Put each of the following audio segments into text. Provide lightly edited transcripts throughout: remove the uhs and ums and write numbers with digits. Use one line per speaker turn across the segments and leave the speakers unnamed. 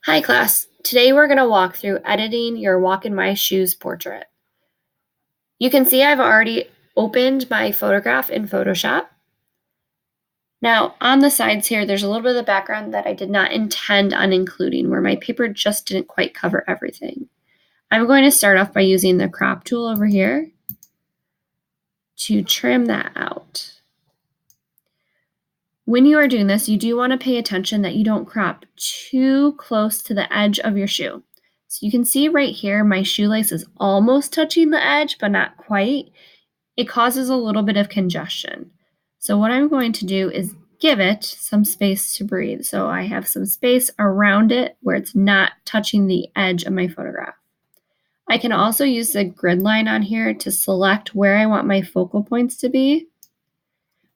Hi class, today we're going to walk through editing your Walk in My Shoes portrait. You can see I've already opened my photograph in Photoshop. Now on the sides here, there's a little bit of the background that I did not intend on including, where my paper just didn't quite cover everything. I'm going to start off by using the crop tool over here to trim that out. When you are doing this, you do want to pay attention that you don't crop too close to the edge of your shoe. So you can see right here, my shoelace is almost touching the edge, but not quite. It causes a little bit of congestion. So what I'm going to do is give it some space to breathe. So I have some space around it where it's not touching the edge of my photograph. I can also use the grid line on here to select where I want my focal points to be.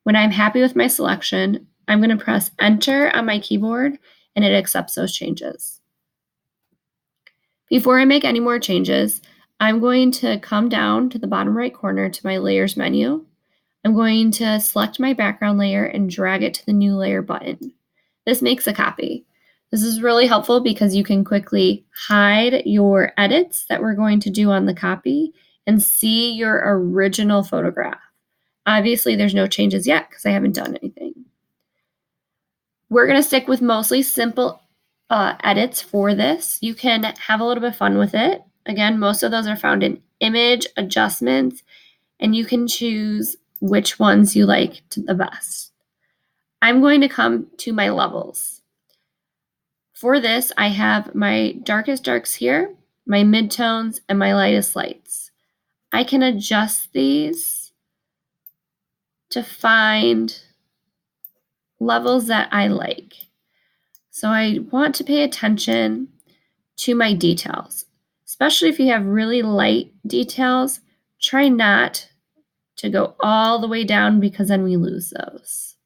When I'm happy with my selection, I'm going to press Enter on my keyboard and it accepts those changes. Before I make any more changes, I'm going to come down to the bottom right corner to my Layers menu. I'm going to select my background layer and drag it to the New Layer button. This makes a copy. This is really helpful because you can quickly hide your edits that we're going to do on the copy and see your original photograph. Obviously, there's no changes yet because I haven't done anything. We're going to stick with mostly simple edits for this. You can have a little bit of fun with it. Again, most of those are found in Image, Adjustments, and you can choose which ones you like the best. I'm going to come to my levels. For this, I have my darkest darks here, my midtones, and my lightest lights. I can adjust these to find levels that I like. So I want to pay attention to my details, especially if you have really light details. Try not to go all the way down because then we lose those.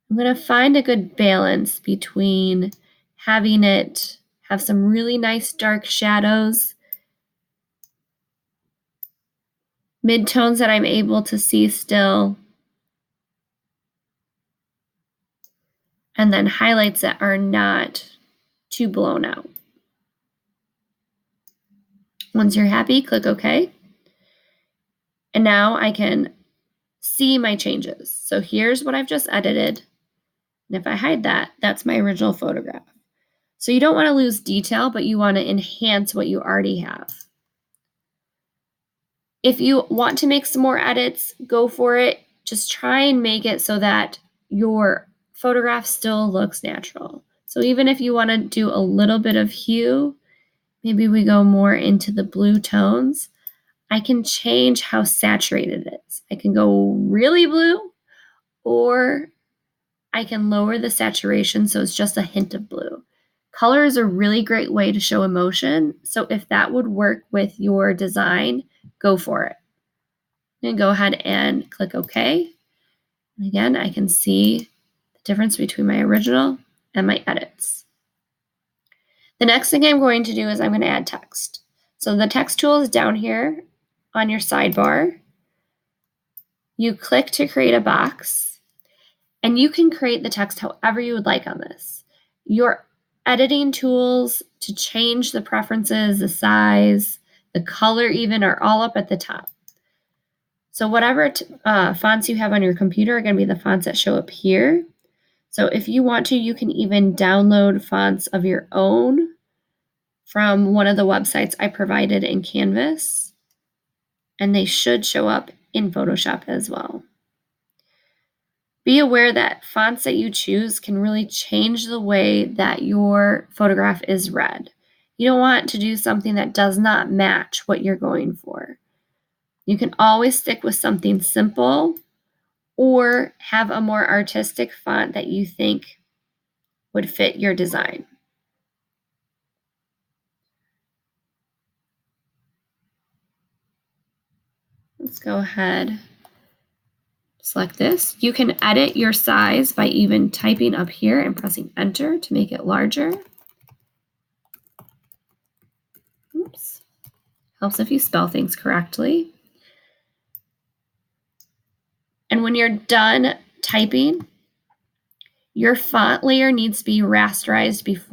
I'm going to find a good balance between having it have some really nice dark shadows, midtones that I'm able to see still, and then highlights that are not too blown out. Once you're happy, click OK. And now I can see my changes. So here's what I've just edited. And if I hide that, that's my original photograph. So you don't want to lose detail, but you want to enhance what you already have. If you want to make some more edits, go for it. Just try and make it so that your photograph still looks natural. So even if you want to do a little bit of hue, maybe we go more into the blue tones, I can change how saturated it is. I can go really blue, or I can lower the saturation so it's just a hint of blue. Color is a really great way to show emotion. So if that would work with your design, go for it. And go ahead and click OK. And again, I can see the difference between my original and my edits. The next thing I'm going to do is I'm going to add text. So the text tool is down here on your sidebar. You click to create a box, and you can create the text however you would like on this. Your editing tools to change the preferences, the size, the color even are all up at the top. So whatever fonts you have on your computer are going to be the fonts that show up here. So if you want to, you can even download fonts of your own from one of the websites I provided in Canvas, and they should show up in Photoshop as well. Be aware that fonts that you choose can really change the way that your photograph is read. You don't want to do something that does not match what you're going for. You can always stick with something simple or have a more artistic font that you think would fit your design. Let's go ahead, select this. You can edit your size by even typing up here and pressing Enter to make it larger. Oops. Helps if you spell things correctly. And when you're done typing, your font layer needs to be rasterized before